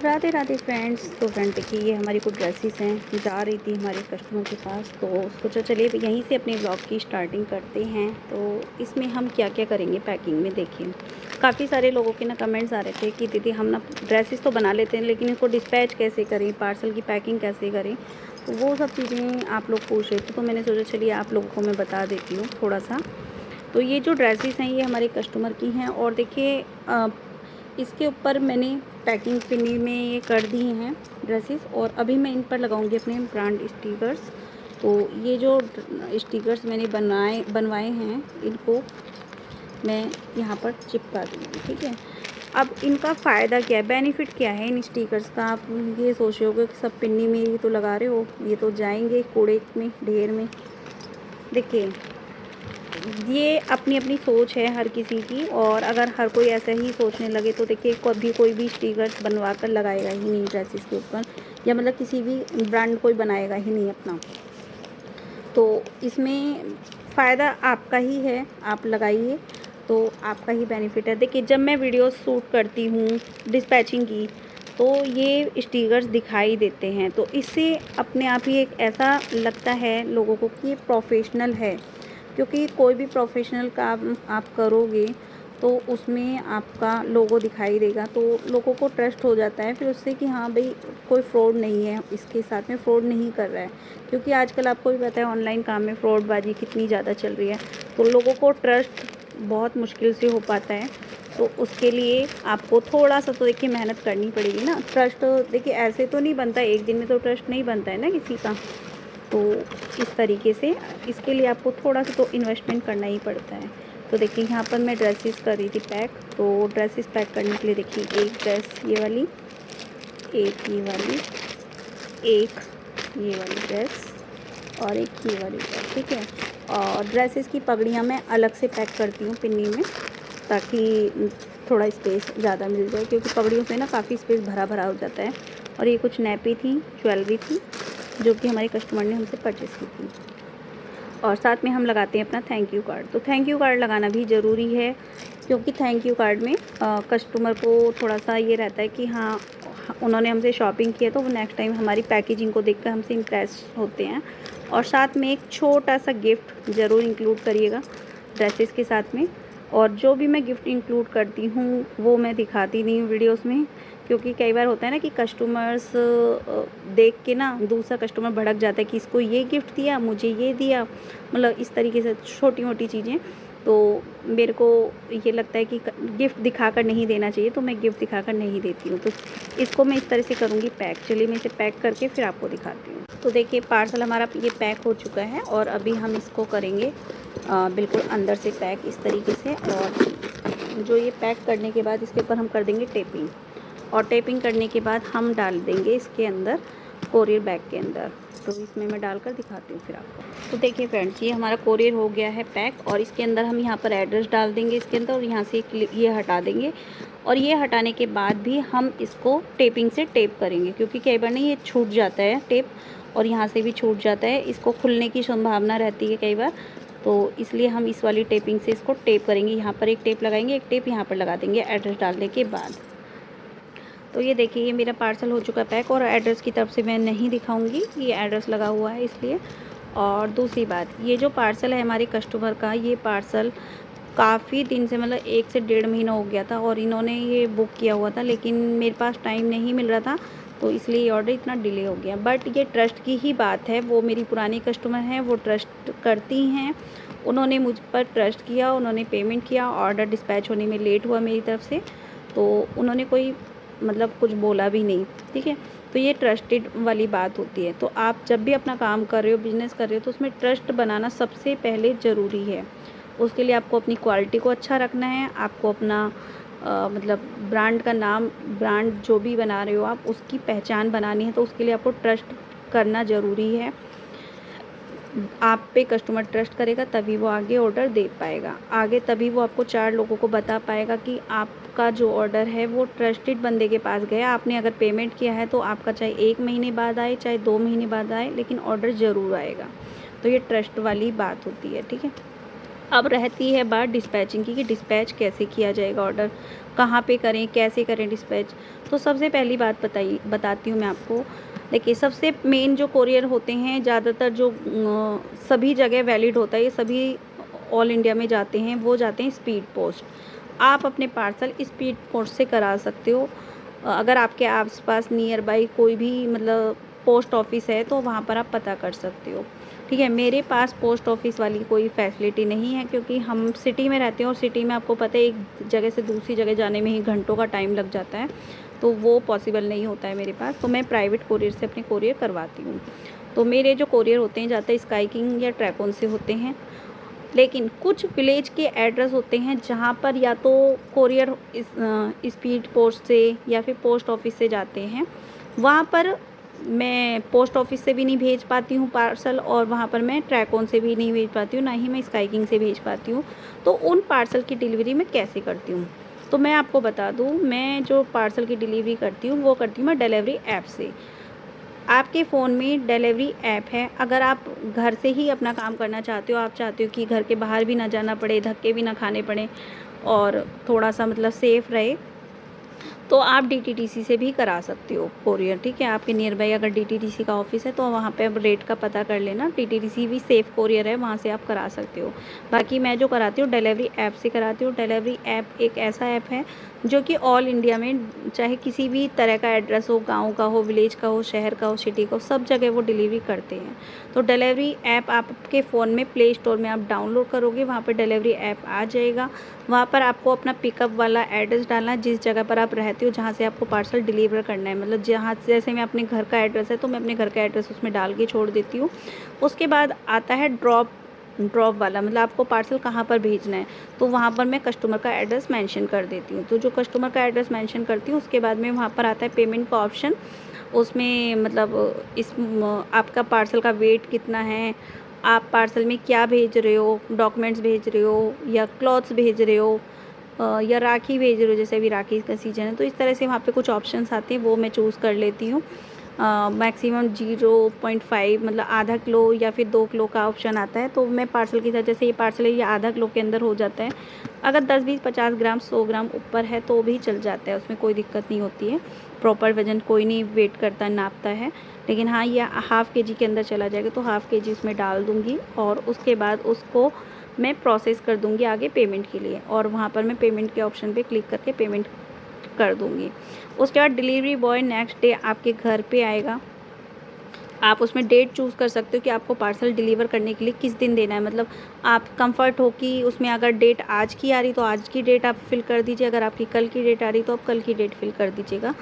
Radhe Radhe friends. तो friend देखिए, ये हमारी कुछ ड्रेसेस हैं, जा रही थी हमारे कस्टमर के पास, तो सोचा चलिए यहीं से अपने ब्लॉग की स्टार्टिंग करते हैं। तो इसमें हम क्या क्या करेंगे पैकिंग में, देखिए काफ़ी सारे लोगों के ना कमेंट्स आ रहे थे कि दीदी हम ना ड्रेसेस तो बना लेते हैं लेकिन इसको डिस्पैच कैसे करें, पार्सल की पैकिंग कैसे करें, तो वो सब चीज़ें आप लोग पूछ रहे थे। तो मैंने सोचा चलिए आप लोगों को मैं बता देती हूँ थोड़ा सा। तो ये जो ड्रेसेस हैं ये हमारे कस्टमर की हैं, और देखिए इसके ऊपर मैंने पैकिंग पिन्नी में ये कर दी हैं ड्रेसेस, और अभी मैं इन पर लगाऊंगी अपने ब्रांड स्टिकर्स। तो ये जो स्टिकर्स मैंने बनवाए हैं इनको मैं यहाँ पर चिपका दूँगी, ठीक है। अब इनका फ़ायदा क्या है, बेनिफिट क्या है इन स्टिकर्स का, आप ये सोच रहे हो कि सब पिन्नी में ही तो लगा रहे हो, ये तो जाएंगे कूड़े में, ढेर में। देखिए ये अपनी अपनी सोच है हर किसी की, और अगर हर कोई ऐसा ही सोचने लगे तो देखिए कभी कोई भी स्टिकर्स बनवा कर लगाएगा ही नहीं ड्रेसेस के ऊपर, या मतलब किसी भी ब्रांड कोई बनाएगा ही नहीं अपना। तो इसमें फ़ायदा आपका ही है, आप लगाइए तो आपका ही बेनिफिट है। देखिए जब मैं वीडियो शूट करती हूँ डिस्पैचिंग की, तो ये स्टिकर्स दिखाई देते हैं, तो इससे अपने आप ही एक ऐसा लगता है लोगों को कि ये प्रोफेशनल है। क्योंकि कोई भी प्रोफेशनल काम आप करोगे तो उसमें आपका लोगो दिखाई देगा, तो लोगों को ट्रस्ट हो जाता है फिर उससे कि हाँ भाई कोई फ्रॉड नहीं है, इसके साथ में फ्रॉड नहीं कर रहा है। क्योंकि आजकल आपको भी पता है ऑनलाइन काम में फ्रॉडबाजी कितनी ज़्यादा चल रही है, तो लोगों को ट्रस्ट बहुत मुश्किल से हो पाता है। तो उसके लिए आपको थोड़ा सा तो देखिए मेहनत करनी पड़ेगी ना। ट्रस्ट देखिए ऐसे तो नहीं बनता, एक दिन में तो ट्रस्ट नहीं बनता है ना किसी का। तो इस तरीके से इसके लिए आपको थोड़ा सा तो इन्वेस्टमेंट करना ही पड़ता है। तो देखिए यहाँ पर मैं ड्रेसेस कर रही थी पैक, तो ड्रेसेस पैक करने के लिए देखिए एक ड्रेस ये वाली, एक ये वाली, एक ये वाली ड्रेस, और एक ये वाली ड्रेस, ठीक है। और ड्रेसेस की पगड़ियाँ मैं अलग से पैक करती हूँ पिन्नी में, ताकि थोड़ा स्पेस ज़्यादा मिल जाए, क्योंकि पगड़ियों से ना काफ़ी स्पेस भरा भरा हो जाता है। और ये कुछ नैपी थी, ज्वेलरी थी, जो कि हमारे कस्टमर ने हमसे परचेस की थी। और साथ में हम लगाते हैं अपना थैंक यू कार्ड। तो थैंक यू कार्ड लगाना भी ज़रूरी है, क्योंकि थैंक यू कार्ड में कस्टमर को थोड़ा सा ये रहता है कि हाँ उन्होंने हमसे शॉपिंग की है, तो वो नेक्स्ट टाइम हमारी पैकेजिंग को देखकर हमसे इम्प्रेस होते हैं। और साथ में एक छोटा सा गिफ्ट ज़रूर इंक्लूड करिएगा ड्रेसेस के साथ में। और जो भी मैं गिफ्ट इंक्लूड करती हूँ वो मैं दिखाती नहीं हूँ वीडियोस में, क्योंकि कई बार होता है ना कि कस्टमर्स देख के ना दूसरा कस्टमर भड़क जाता है कि इसको ये गिफ्ट दिया, मुझे ये दिया, मतलब इस तरीके से छोटी मोटी चीज़ें। तो मेरे को ये लगता है कि गिफ्ट दिखाकर नहीं देना चाहिए, तो मैं गिफ्ट दिखाकर नहीं देती हूँ। तो इसको मैं इस तरह से करूँगी पैक। चलिए मैं इसे पैक करके फिर आपको दिखाती हूँ। तो देखिए पार्सल हमारा ये पैक हो चुका है, और अभी हम इसको करेंगे बिल्कुल अंदर से पैक इस तरीके से। और जो ये पैक करने के बाद इसके ऊपर हम कर देंगे टेपिंग, और टेपिंग करने के बाद हम डाल देंगे इसके अंदर कोरियर बैग के अंदर। तो इसमें मैं डालकर दिखाती हूँ फिर आपको। तो देखिए फ्रेंड्स, ये हमारा कोरियर हो गया है पैक, और इसके अंदर हम यहाँ पर एड्रेस डाल देंगे इसके अंदर, और यहाँ से ये हटा देंगे। और ये हटाने के बाद भी हम इसको टेपिंग से टेप करेंगे, क्योंकि कई बार नहीं ये छूट जाता है टेप, और यहाँ से भी छूट जाता है, इसको खुलने की संभावना रहती है कई बार। तो इसलिए हम इस वाली टेपिंग से इसको टेप करेंगे। यहाँ पर एक टेप लगाएंगे, एक टेप यहाँ पर लगा देंगे एड्रेस डालने के बाद। तो ये देखिए ये मेरा पार्सल हो चुका है पैक, और एड्रेस की तरफ से मैं नहीं दिखाऊंगी, ये एड्रेस लगा हुआ है इसलिए। और दूसरी बात, ये जो पार्सल है हमारे कस्टमर का, ये पार्सल काफ़ी दिन से, मतलब 1 से 1.5 महीना हो गया था, और इन्होंने ये बुक किया हुआ था, लेकिन मेरे पास टाइम नहीं मिल रहा था, तो इसलिए ये ऑर्डर इतना डिले हो गया। बट ये ट्रस्ट की ही बात है, वो मेरी पुरानी कस्टमर हैं, वो ट्रस्ट करती हैं, उन्होंने मुझ पर ट्रस्ट किया, उन्होंने पेमेंट किया, ऑर्डर डिस्पैच होने में लेट हुआ मेरी तरफ से, तो उन्होंने कोई मतलब कुछ बोला भी नहीं, ठीक है। तो ये ट्रस्टेड वाली बात होती है। तो आप जब भी अपना काम कर रहे हो, बिज़नेस कर रहे हो, तो उसमें ट्रस्ट बनाना सबसे पहले ज़रूरी है। उसके लिए आपको अपनी क्वालिटी को अच्छा रखना है, आपको अपना मतलब ब्रांड का नाम, ब्रांड जो भी बना रहे हो आप, उसकी पहचान बनानी है, तो उसके लिए आपको ट्रस्ट करना ज़रूरी है। आप पे कस्टमर ट्रस्ट करेगा तभी वो आगे ऑर्डर दे पाएगा, आगे तभी वो आपको 4 लोगों को बता पाएगा कि आपका जो ऑर्डर है वो ट्रस्टेड बंदे के पास गया। आपने अगर पेमेंट किया है तो आपका चाहे 1 महीने बाद आए, चाहे 2 महीने बाद आए, लेकिन ऑर्डर ज़रूर आएगा। तो ये ट्रस्ट वाली बात होती है, ठीक है। अब रहती है बात डिस्पैचिंग की कि डिस्पैच कैसे किया जाएगा, ऑर्डर कहाँ पे करें, कैसे करें डिस्पैच। तो सबसे पहली बात बताती हूँ मैं आपको। देखिए, सबसे मेन जो कोरियर होते हैं ज़्यादातर जो सभी जगह वैलिड होता है, ये सभी ऑल इंडिया में जाते हैं, वो जाते हैं स्पीड पोस्ट। आप अपने पार्सल स्पीड पोस्ट से करा सकते हो। अगर आपके आस-पास नियर बाय कोई भी मतलब पोस्ट ऑफिस है तो वहाँ पर आप पता कर सकते हो। ठीक है, मेरे पास पोस्ट ऑफिस वाली कोई फैसिलिटी नहीं है क्योंकि हम सिटी में रहते हैं और सिटी में आपको पता है एक जगह से दूसरी जगह जाने में ही घंटों का टाइम लग जाता है, तो वो पॉसिबल नहीं होता है मेरे पास। तो मैं प्राइवेट कोरियर से अपने कोरियर करवाती हूँ। तो मेरे जो कोरियर होते हैं ज़्यादातर स्काई किंग या ट्रैकोन से होते हैं। लेकिन कुछ विलेज के एड्रेस होते हैं जहाँ पर या तो कोरियर स्पीड पोस्ट से या फिर पोस्ट ऑफिस से जाते हैं। वहाँ पर मैं पोस्ट ऑफिस से भी नहीं भेज पाती हूँ पार्सल, और वहाँ पर मैं ट्रैकोन से भी नहीं भेज पाती हूँ, ना ही मैं स्काई किंग से भेज पाती हूँ। तो उन पार्सल की डिलीवरी मैं कैसे करती हूँ, तो मैं आपको बता दूँ। मैं जो पार्सल की डिलीवरी करती हूँ वो करती हूँ मैं डिलीवरी ऐप से। आपके फ़ोन में डिलीवरी ऐप है, अगर आप घर से ही अपना काम करना चाहते हो, आप चाहते हो कि घर के बाहर भी ना जाना पड़े, धक्के भी ना खाने पड़ें और थोड़ा-सा मतलब सेफ़ रहे, तो आप डीटीडीसी से भी करा सकते हो कोरियर। ठीक है, आपके नियर बाय अगर डीटीडीसी का ऑफिस है तो वहाँ पे आप रेट का पता कर लेना। डीटीडीसी भी सेफ़ कोरियर है, वहाँ से आप करा सकते हो। बाकी मैं जो कराती हूँ डिलीवरी ऐप से कराती हूँ। डिलीवरी ऐप एक ऐसा ऐप है जो कि ऑल इंडिया में चाहे किसी भी तरह का एड्रेस हो, गाँव का हो, विलेज का हो, शहर का हो, सिटी का हो, सब जगह वो डिलीवरी करते हैं। तो डिलीवरी ऐप आपके फ़ोन में प्ले स्टोर में आप डाउनलोड करोगे, वहाँ पर डिलीवरी ऐप आ जाएगा। वहाँ पर आपको अपना पिकअप वाला एड्रेस डालना है, जिस जगह पर आप रहते हो, जहाँ से आपको पार्सल डिलीवर करना है। मतलब जहाँ जैसे मैं अपने घर का एड्रेस है तो मैं अपने घर का एड्रेस उसमें डाल के छोड़ देती हूँ। उसके बाद आता है ड्रॉप वाला, मतलब आपको पार्सल कहाँ पर भेजना है, तो वहाँ पर मैं कस्टमर का एड्रेस मेंशन कर देती हूँ। तो जो कस्टमर का एड्रेस मेंशन करती हूँ उसके बाद में वहाँ पर आता है पेमेंट का ऑप्शन। उसमें मतलब आपका पार्सल का वेट कितना है, आप पार्सल में क्या भेज रहे हो, डॉक्यूमेंट्स भेज रहे हो या क्लॉथ्स भेज रहे हो, या राखी भेज रहे हो, जैसे अभी राखी का सीज़न है। तो इस तरह से वहाँ पे कुछ ऑप्शंस आते हैं, वो मैं चूज़ कर लेती हूँ। मैक्सिमम 0.5 मतलब आधा किलो या फिर 2 किलो का ऑप्शन आता है। तो मैं पार्सल के साथ, जैसे ये पार्सल है ये आधा किलो के अंदर हो जाता है। अगर 10, 20, 50 ग्राम, 100 ग्राम ऊपर है तो भी चल जाता है, उसमें कोई दिक्कत नहीं होती है। प्रॉपर वज़न कोई नहीं वेट करता, नापता है। लेकिन हाँ, ये हाफ़ केजी के अंदर चला जाएगा तो हाफ़ केजी उसमें डाल दूँगी और उसके बाद उसको मैं प्रोसेस कर दूँगी आगे पेमेंट के लिए, और वहाँ पर मैं पेमेंट के ऑप्शन पे क्लिक करके पेमेंट कर दूँगी। उसके बाद डिलीवरी बॉय नेक्स्ट डे आपके घर पे आएगा। आप उसमें डेट चूज़ कर सकते हो कि आपको पार्सल डिलीवर करने के लिए किस दिन देना है। मतलब आप कंफर्ट हो कि उसमें अगर डेट आज की आ रही तो आज की डेट आप फ़िल कर दीजिए, अगर आपकी कल की डेट आ रही तो आप कल की डेट फ़िल कर दीजिएगा,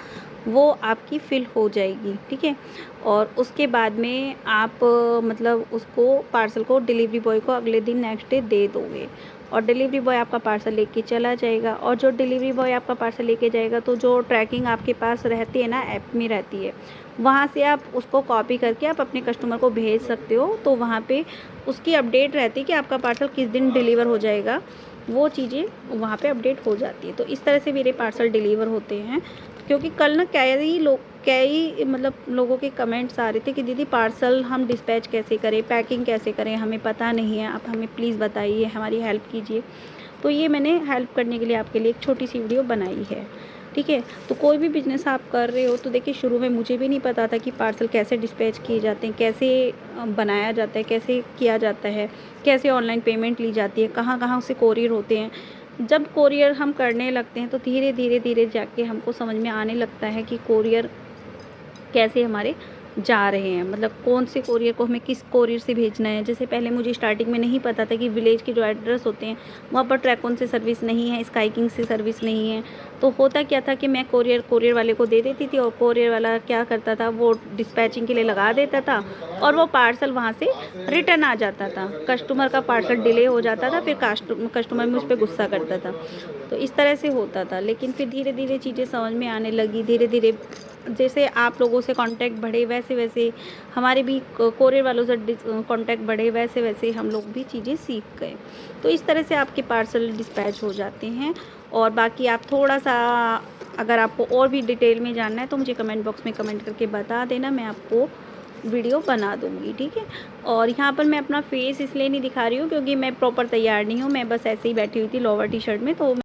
वो आपकी फ़िल हो जाएगी। ठीक है, और उसके बाद में आप मतलब उसको पार्सल को डिलीवरी बॉय को अगले दिन नेक्स्ट डे दे दोगे और डिलीवरी बॉय आपका पार्सल लेके चला जाएगा। और जो डिलीवरी बॉय आपका पार्सल लेके जाएगा तो जो ट्रैकिंग आपके पास रहती है ना, ऐप में रहती है, वहाँ से आप उसको कॉपी करके आप अपने कस्टमर को भेज सकते हो। तो वहाँ पे उसकी अपडेट रहती है कि आपका पार्सल किस दिन डिलीवर हो जाएगा, वो चीज़ें वहाँ पे अपडेट हो जाती है। तो इस तरह से मेरे पार्सल डिलीवर होते हैं। क्योंकि कल ना कई मतलब लोगों के कमेंट्स आ रहे थे कि दीदी पार्सल हम डिस्पैच कैसे करें, पैकिंग कैसे करें, हमें पता नहीं है, आप हमें प्लीज़ बताइए, हमारी हेल्प कीजिए। तो ये मैंने हेल्प करने के लिए आपके लिए एक छोटी सी वीडियो बनाई है। ठीक है, तो कोई भी बिज़नेस आप कर रहे हो तो देखिए, शुरू में मुझे भी नहीं पता था कि पार्सल कैसे डिस्पैच किए जाते हैं, कैसे बनाया जाता है, कैसे किया जाता है, कैसे ऑनलाइन पेमेंट ली जाती है, कहाँ-कहाँ से कोरियर होते हैं। जब कोरियर हम करने लगते हैं तो धीरे-धीरे जाके हमको समझ में आने लगता है कि कोरियर कैसे हमारे जा रहे हैं, मतलब कौन से कोरियर को हमें किस कोरियर से भेजना है। जैसे पहले मुझे स्टार्टिंग में नहीं पता था कि विलेज के जो एड्रेस होते हैं वहाँ पर ट्रैकोन से सर्विस नहीं है, स्काई किंग से सर्विस नहीं है। तो होता क्या था कि मैं कोरियर वाले को दे देती थी और कोरियर वाला क्या करता था, वो डिस्पैचिंग के लिए लगा देता था और वो पार्सल वहाँ से रिटर्न आ जाता था। कस्टमर का पार्सल डिले हो जाता था, फिर कस्टमर मुझ पर गुस्सा करता था। तो इस तरह से होता था। लेकिन फिर धीरे-धीरे चीज़ें समझ में आने लगी। धीरे-धीरे जैसे आप लोगों से कांटेक्ट बढ़े, वैसे-वैसे हमारे भी कोरियर वालों से कांटेक्ट बढ़े, वैसे-वैसे हम लोग भी चीज़ें सीख गए। तो इस तरह से आपके पार्सल डिस्पैच हो जाते हैं। और बाकी आप थोड़ा-सा, अगर आपको और भी डिटेल में जानना है तो मुझे कमेंट बॉक्स में कमेंट करके बता देना, मैं आपको वीडियो बना दूँगी, ठीक है। और यहाँ पर मैं अपना फेस इसलिए नहीं दिखा रही हूँ क्योंकि मैं प्रॉपर तैयार नहीं हूँ, मैं बस ऐसे ही बैठी हुई थी लोअर टी-शर्ट में, तो